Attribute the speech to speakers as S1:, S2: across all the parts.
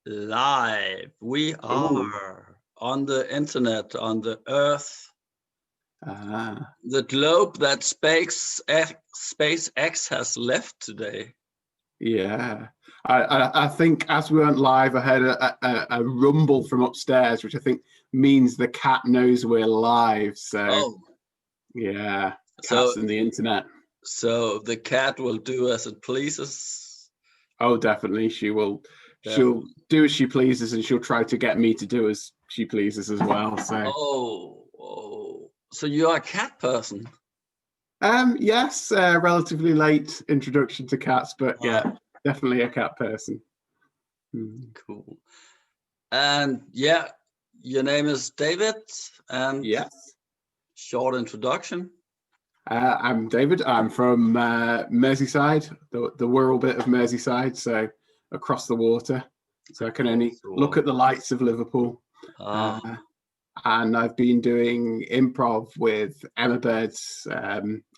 S1: Live. We
S2: Ooh.
S1: are on the internet, on the earth,
S2: Ah,
S1: the globe that SpaceX has left today.
S2: yeah. I think as we went live, I heard a rumble from upstairs, which I think means the cat knows we're live. So
S1: Oh,
S2: yeah,
S1: so
S2: cats and the internet.
S1: so the cat will do as it pleases.
S2: Oh, definitely. She'll
S1: Definitely.
S2: do as she pleases, and she'll try to get me to do as she pleases as well. So
S1: Oh. So you're a cat person?
S2: yes, relatively late introduction to cats, but yeah, definitely a cat person.
S1: Cool. And yeah, your name is David, and
S2: Yes.
S1: short introduction.
S2: I'm David. I'm from Merseyside, the Wirral bit of Merseyside, so across the water. So I can only look at the lights of Liverpool. And I've been doing improv with Emma Bird's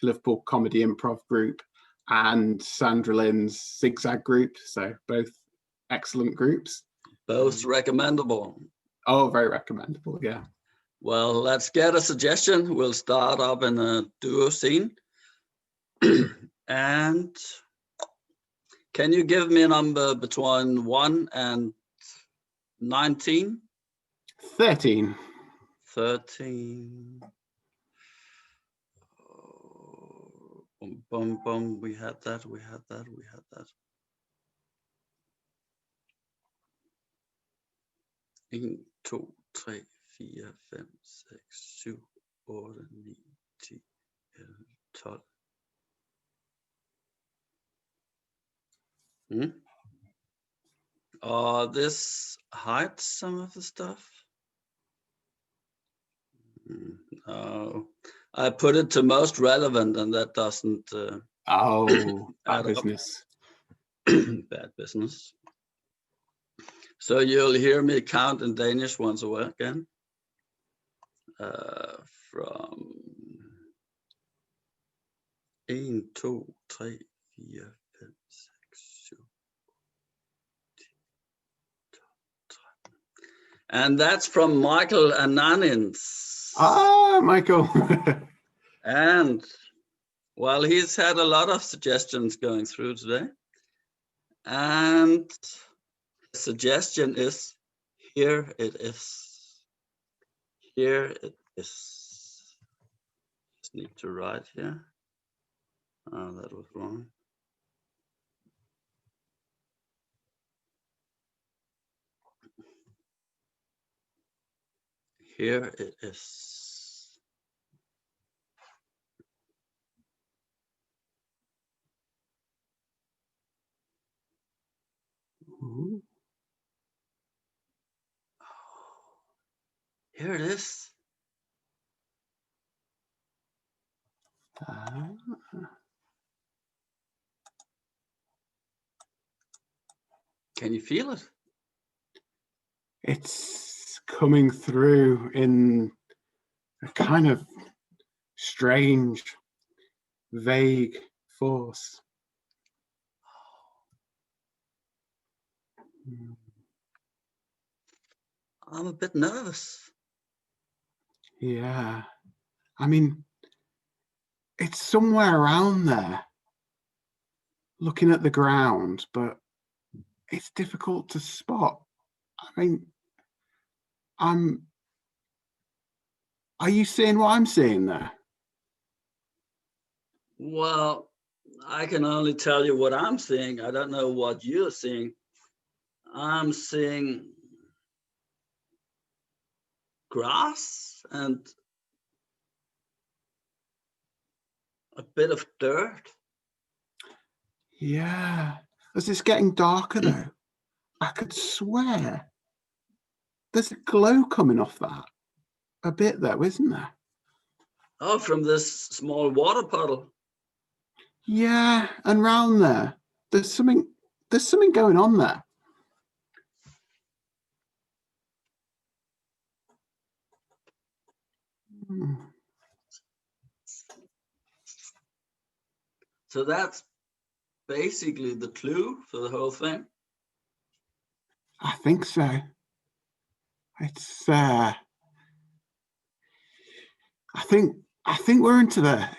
S2: Liverpool Comedy Improv Group and Sandra Lynn's Zigzag Group. So both excellent groups.
S1: Both recommendable.
S2: Oh, very recommendable. Yeah.
S1: Well, let's get a suggestion. We'll start up in a duo scene. And can you give me a number between 1 and 19?
S2: 13.
S1: 13. Boom. We had that. 1, 2, 3, 4, 5, 6, 7, 8, 9, 10, 11, 12. This hides some of the stuff. No, I put it to most relevant, and that doesn't.
S2: Bad business.
S1: Bad business. So you'll hear me count in Danish once again. From 1, 2, 3, 4, 5, 6, 7, 8, 9, 10. And that's from Michael Ananins.
S2: Michael.
S1: And well, he's had a lot of suggestions going through today. And the suggestion is, here it is. Here it is. Just need to write here. Oh, that was wrong. Here it is. Here it is. Can you feel it?
S2: It's coming through in a kind of strange, vague force.
S1: I'm a bit nervous.
S2: Yeah. I mean, it's somewhere around there, looking at the ground, but it's difficult to spot. I mean, are you seeing what I'm seeing there?
S1: Well, I can only tell you what I'm seeing. I don't know what you're seeing. I'm seeing grass and a bit of dirt.
S2: Yeah. As it's getting darker though, I could swear there's a glow coming off that a bit though, isn't there?
S1: Oh, from this small water puddle.
S2: Yeah, and round there, there's something going on there.
S1: So that's basically the clue for the whole thing.
S2: I think so. It's I think we're into the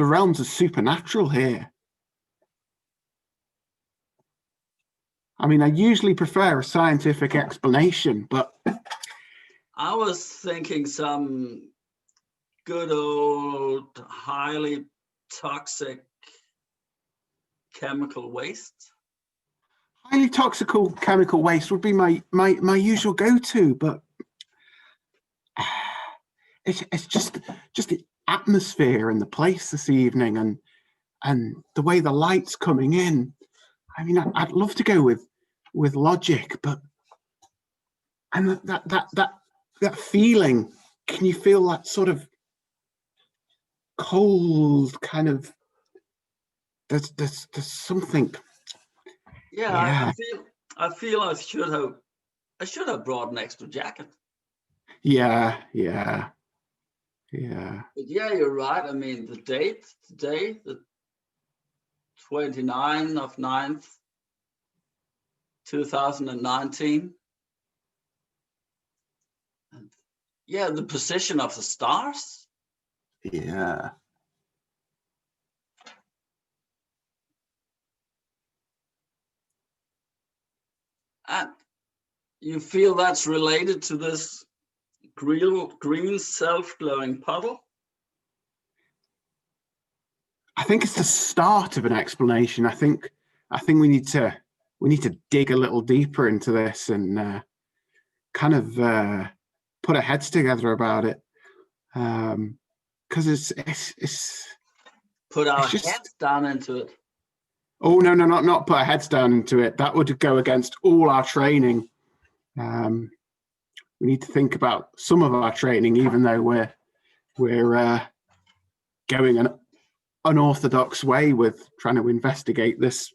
S2: realms of supernatural here. I mean, I usually prefer a scientific explanation, but
S1: I was thinking some good old highly toxic chemical waste.
S2: highly toxical chemical waste would be my usual go-to, but it's just the atmosphere and the place this evening, and the way the light's coming in. I mean, I'd love to go with logic, but and that feeling. Can you feel that sort of cold kind of? There's something.
S1: Yeah, I feel I should have brought an extra jacket.
S2: Yeah.
S1: But yeah, you're right. I mean, the date today, the 29th of 9th, 2019. And yeah, the position of the stars.
S2: Yeah.
S1: And you feel that's related to this green self-glowing puddle?
S2: I think it's the start of an explanation. I think we need to dig a little deeper into this and kind of put our heads together about it, because it's
S1: put our heads down into it.
S2: Oh no, not put our heads down into it. That would go against all our training. We need to think about some of our training, even though we're going an unorthodox way with trying to investigate this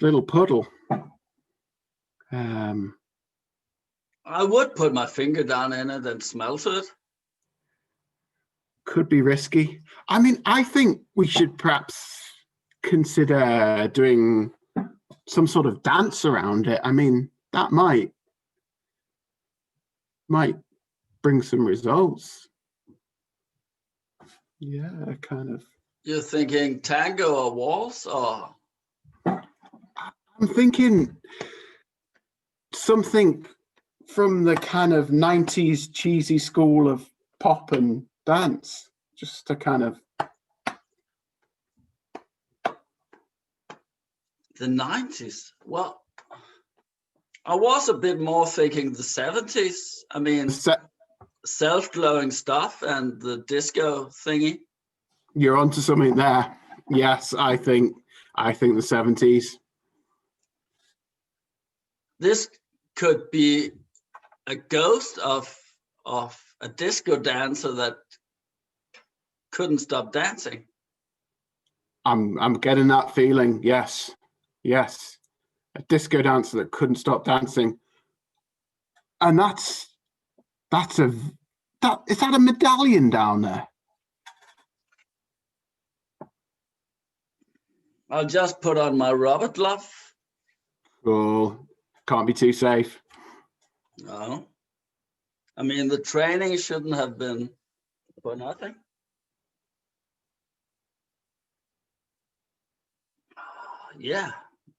S2: little puddle.
S1: I would put my finger down in it and smell to it.
S2: Could be risky. I mean, I think we should perhaps consider doing some sort of dance around it. I mean, that might bring some results. Yeah, kind of.
S1: You're thinking tango or waltz, or?
S2: I'm thinking something from the kind of 90s cheesy school of pop and dance, just to kind of.
S1: The 90s? Well, I was a bit more thinking the 70s. I mean, self-glowing stuff and the disco thingy.
S2: You're onto something there. Yes, I think the 70s.
S1: This could be a ghost of a disco dancer that couldn't stop dancing.
S2: I'm getting that feeling. Yes. A disco dancer that couldn't stop dancing. And is that a medallion down there?
S1: I'll just put on my rubber glove.
S2: Oh, can't be too safe.
S1: No. I mean, the training shouldn't have been for nothing. Yeah,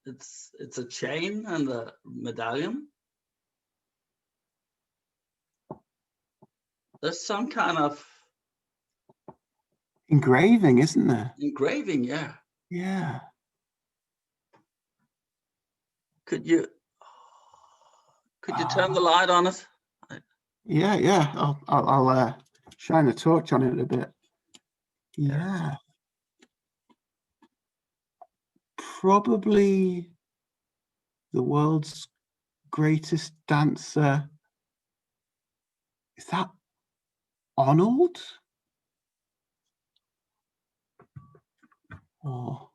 S1: it's a chain and a medallion. There's some kind of
S2: engraving, isn't there?
S1: Engraving, yeah.
S2: Yeah.
S1: Could you turn the light on it?
S2: Yeah. I'll shine a torch on it a bit. Yeah. Probably the world's greatest dancer. Is that Arnold? Oh.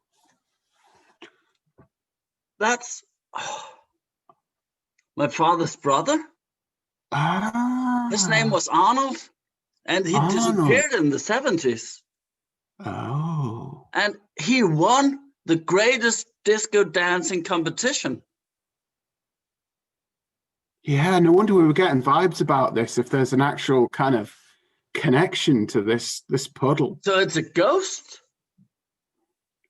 S1: That's my father's brother. His name was Arnold, and he disappeared in the 70s.
S2: Oh.
S1: And he won the greatest disco dancing competition.
S2: Yeah, no wonder we were getting vibes about this. If there's an actual kind of connection to this puddle,
S1: So it's a ghost?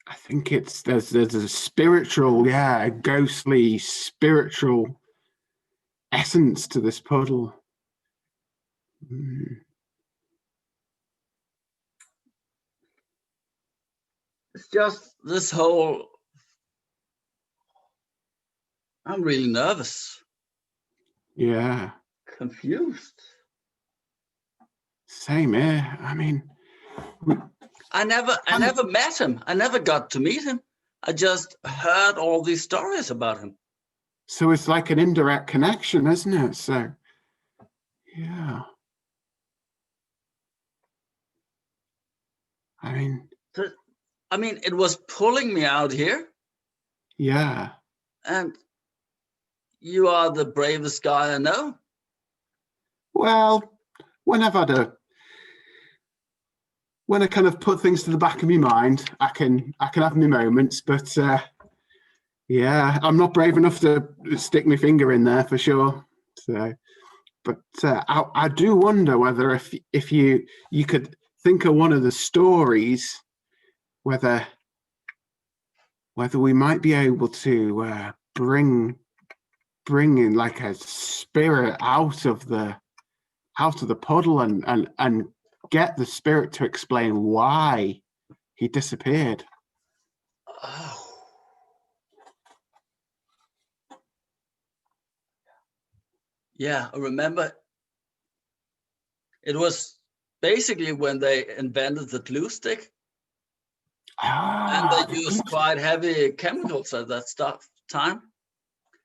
S2: I think there's a spiritual, a ghostly spiritual essence to this puddle.
S1: It's just this whole, I'm really nervous.
S2: Yeah.
S1: Confused.
S2: Same here. I mean,
S1: I never met him. I never got to meet him. I just heard all these stories about him.
S2: So it's like an indirect connection, isn't it? So, yeah. I mean,
S1: it was pulling me out here.
S2: Yeah.
S1: And you are the bravest guy I know.
S2: Well, when I kind of put things to the back of my mind, I can have my moments, but yeah, I'm not brave enough to stick my finger in there for sure. So, but I do wonder whether if you could think of one of the stories, whether we might be able to bring in like a spirit out of the puddle and get the spirit to explain why he disappeared.
S1: Oh. Yeah, I remember. It was basically when they invented the glue stick. And they used quite heavy chemicals at that time.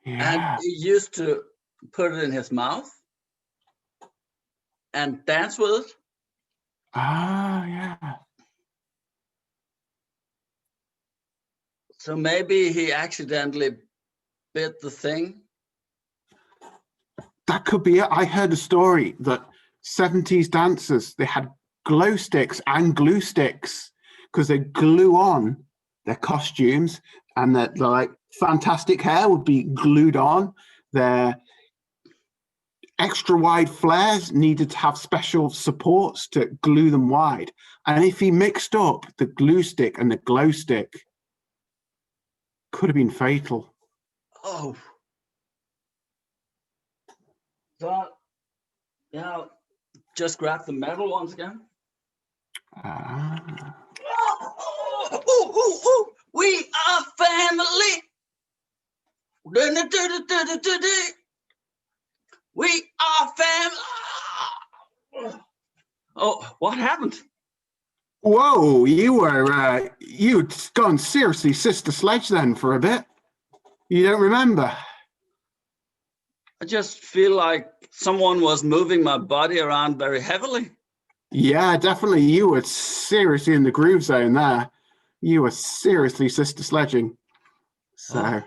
S2: Yeah.
S1: And he used to put it in his mouth and dance with it.
S2: Yeah.
S1: So maybe he accidentally bit the thing.
S2: That could be it. I heard a story that 70s dancers, they had glow sticks and glue sticks because they glue on their costumes, and that like fantastic hair would be glued on. Their extra wide flares needed to have special supports to glue them wide. And if he mixed up the glue stick and the glow stick, could have been fatal.
S1: Oh. So, yeah, just grab the metal once again. We are family. We are family. Oh, what happened?
S2: Whoa, you'd gone seriously Sister Sledge then for a bit. You don't remember?
S1: I just feel like someone was moving my body around very heavily.
S2: Yeah, definitely. You were seriously in the groove zone there. You were seriously Sister Sledging. So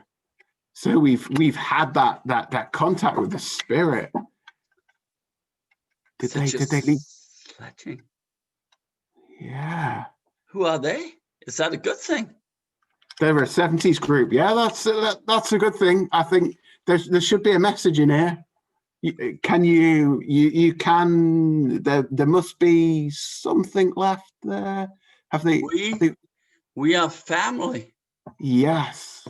S2: we've had that contact with the spirit. Did they leave?
S1: Sledging.
S2: Yeah.
S1: Who are they? Is that a good thing?
S2: They're a 70s group. Yeah, that's a good thing. I think there should be a message in here. There must be something left there. Have they?
S1: We are family.
S2: Yes.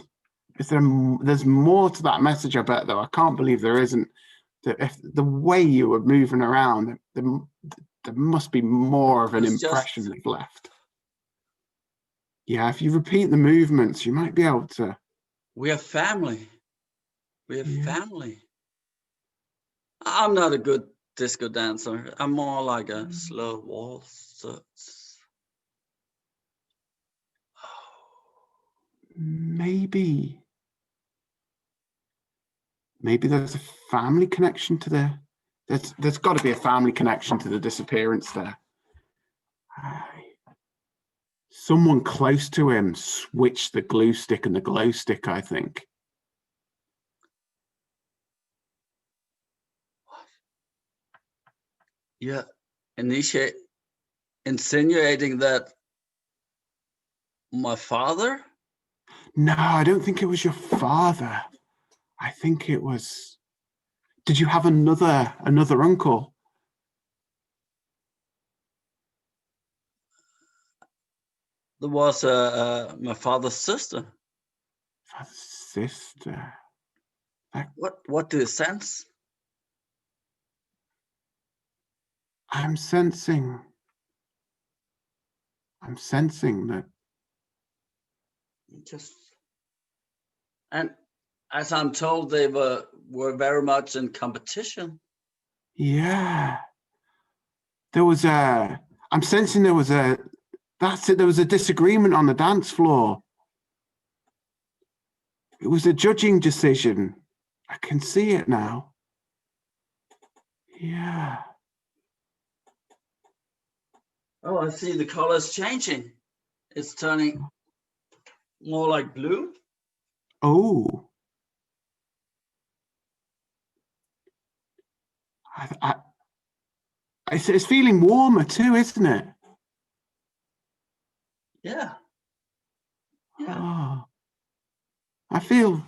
S2: There's more to that message, I bet, though. I can't believe there isn't. If the way you were moving around, there must be more of an impression left. Yeah, if you repeat the movements, you might be able to.
S1: We are family. We are family. I'm not a good disco dancer. I'm more like a slow waltz.
S2: Maybe there's a family connection to there's got to be a family connection to the disappearance there. Someone close to him switched the glue stick and the glow stick, I think.
S1: What? Yeah, insinuating that my father?
S2: No, I don't think it was your father. I think it was Did you have another uncle?
S1: There was my father's sister.
S2: Father's sister.
S1: What do you sense?
S2: I'm sensing that.
S1: And as I'm told, they were very much in competition.
S2: Yeah. I'm sensing there was a disagreement on the dance floor. It was a judging decision. I can see it now. Yeah.
S1: Oh, I see the colors changing. It's turning more like blue.
S2: Oh. It's feeling warmer too, isn't it?
S1: Yeah. Yeah.
S2: Oh. I feel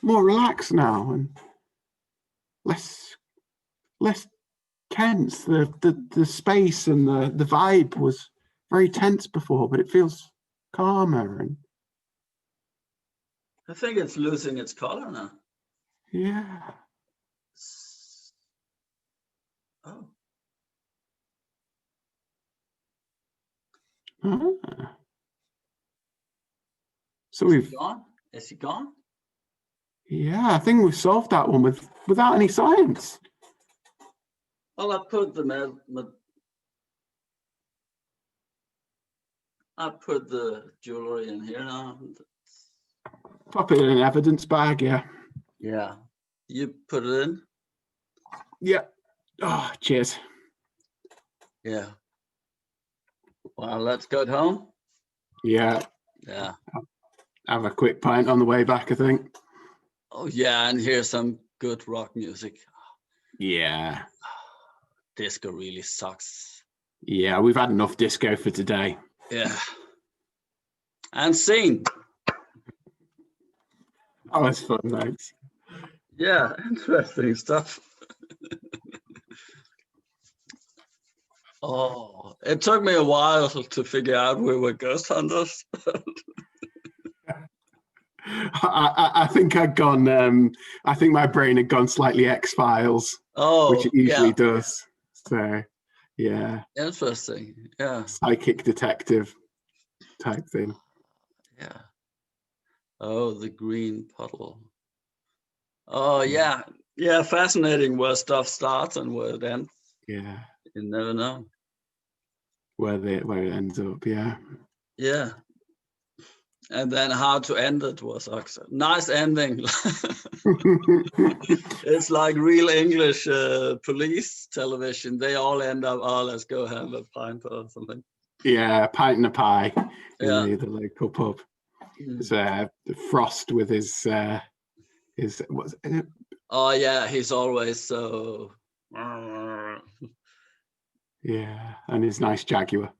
S2: more relaxed now and less tense. The space and the vibe was very tense before, but it feels calmer and
S1: I think it's losing its color now.
S2: yeah.
S1: Oh.
S2: Ah. So
S1: Is he gone? Is he gone?
S2: Yeah, I think we've solved that one without any science.
S1: Well, I put the jewelry in here now.
S2: Pop it in an evidence bag, yeah.
S1: Yeah. You put it in?
S2: Yeah. Oh, cheers.
S1: Yeah. Well, let's go home.
S2: Yeah.
S1: Yeah.
S2: Have a quick pint on the way back, I think.
S1: Oh, yeah, and here's some good rock music.
S2: Yeah.
S1: Disco really sucks.
S2: Yeah, we've had enough disco for today.
S1: Yeah. And scene.
S2: Oh, that's fun, thanks.
S1: Yeah, interesting stuff. Oh, it took me a while to figure out we were ghost hunters.
S2: I think I'd gone. I think my brain had gone slightly X-Files, which it usually does. So, yeah.
S1: Interesting. Yeah.
S2: Psychic detective type thing.
S1: Yeah. Oh, the green puddle. Oh, yeah. Yeah, fascinating where stuff starts and where it ends.
S2: Yeah.
S1: You never know.
S2: Where it ends up, yeah.
S1: Yeah. And then how to end it was nice ending. It's like real English police television. They all end up, oh, let's go have a pint or something.
S2: Yeah, pint and a pie in the local pub.
S1: Mm.
S2: It's Frost with his what's it?
S1: Oh yeah, he's always so.
S2: Yeah, and his nice Jaguar.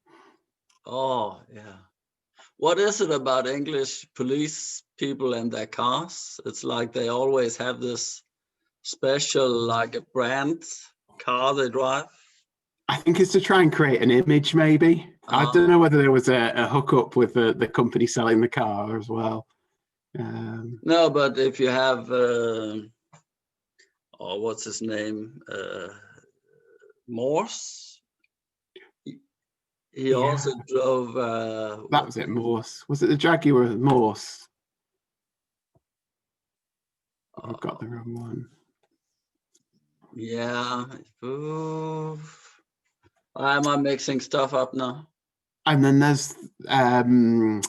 S1: Oh yeah. What is it about English police people and their cars? It's like they always have this special, like a brand car they drive.
S2: I think it's to try and create an image, maybe. I don't know whether there was a hookup with the company selling the car as well.
S1: No, but if you have, what's his name? Morse. He also drove.
S2: That was it, Morse. Was it the Jaguar Morse? I've got the wrong one.
S1: Yeah. Am I mixing stuff up now?
S2: And then there's the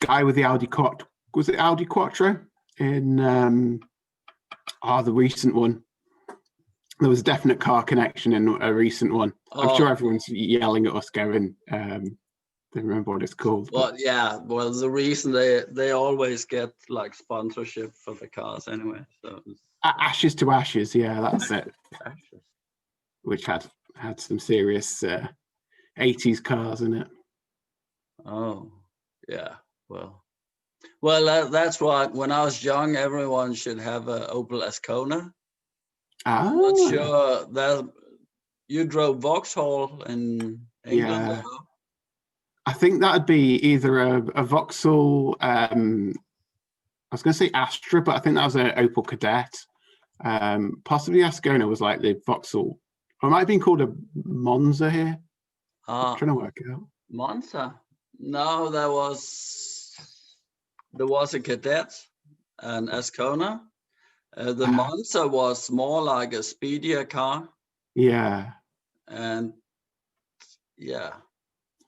S2: guy with the Audi Quattro. Was it Audi Quattro in the recent one? There was a definite car connection in a recent one. I'm sure everyone's yelling at us going, don't remember what it's called.
S1: Well, yeah. Well, the reason they always get like sponsorship for the cars anyway. So
S2: Ashes to Ashes, yeah, that's it.
S1: Ashes.
S2: Which had some serious 80s cars in it.
S1: Oh, yeah. Well, Well, that's why when I was young, everyone should have an Opel Ascona. I'm not sure that you drove Vauxhall in England.
S2: Yeah. I think that'd be either a Vauxhall. I was going to say Astra, but I think that was an Opel Kadett. Possibly Ascona was like the Vauxhall. Or it might have been called a Monza here. I'm trying to work it out.
S1: Monza? No, there was a Kadett, an Ascona. The Monza was more like a speedier car.
S2: Yeah.
S1: And yeah.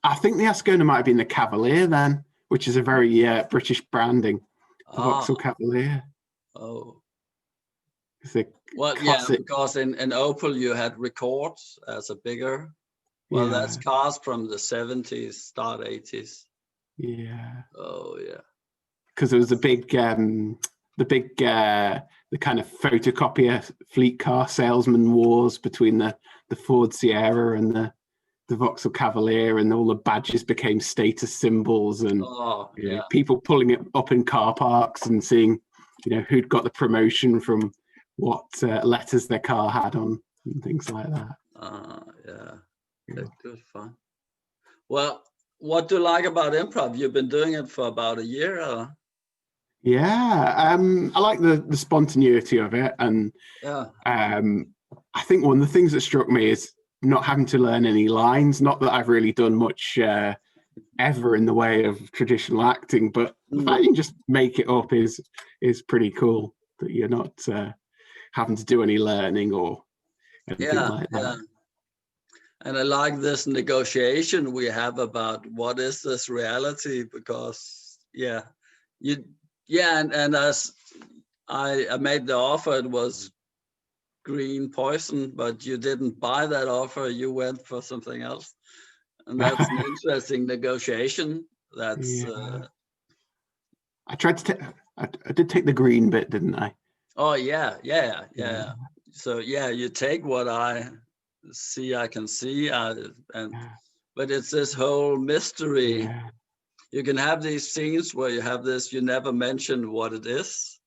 S2: I think the Ascona might have been the Cavalier then, which is a very British branding. The Vauxhall Cavalier.
S1: Oh.
S2: Well,
S1: yeah, because in Opel you had Records as a bigger. Well, that's cars from the 70s, start 80s.
S2: Yeah.
S1: Oh yeah.
S2: Because it was the kind of photocopier fleet car salesman wars between the Ford Sierra and the Vauxhall Cavalier, and all the badges became status symbols, and people pulling it up in car parks and seeing, who'd got the promotion from what letters their car had on and things like that.
S1: Good fun. Well, what do you like about improv? You've been doing it for about a year, or?
S2: I like the spontaneity of it, and I think one of the things that struck me is not having to learn any lines. Not that I've really done much ever in the way of traditional acting, but the fact you can just make it up is pretty cool. That you're not having to do any learning or anything like that.
S1: And I like this negotiation we have about what is this reality, because and as I made the offer, it was green poison, but you didn't buy that offer, you went for something else, and that's an interesting negotiation. That's
S2: I tried to I did take the green bit, didn't I?
S1: Oh yeah. So you take what I see, I can see, but it's this whole mystery. You can have these scenes where you have this, you never mention what it is,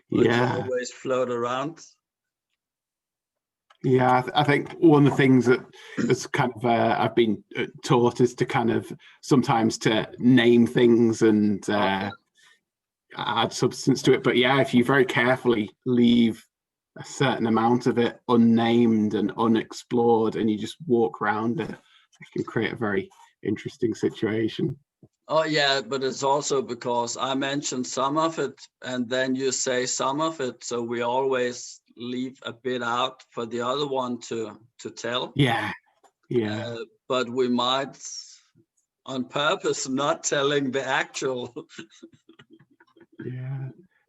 S1: but you always float around.
S2: Yeah, I think one of the things that's kind of I've been taught is to kind of sometimes to name things and add substance to it. But if you very carefully leave a certain amount of it unnamed and unexplored, and you just walk around it, it can create a very interesting situation.
S1: Oh yeah, but it's also because I mentioned some of it and then you say some of it, so we always leave a bit out for the other one to tell. But we might on purpose not telling the actual.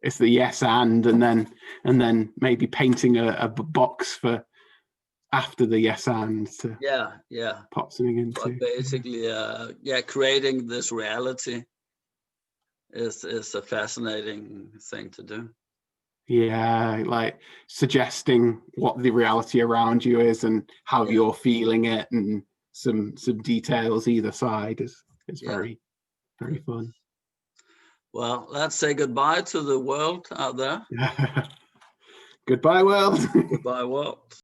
S2: It's the yes and then maybe painting a box for after the yes and to pop something into.
S1: But basically creating this reality is a fascinating thing to do.
S2: Like suggesting what the reality around you is and how you're feeling it, and some details either side is very, very fun.
S1: Well, let's say goodbye to the world out there.
S2: Goodbye, world.
S1: Goodbye, world.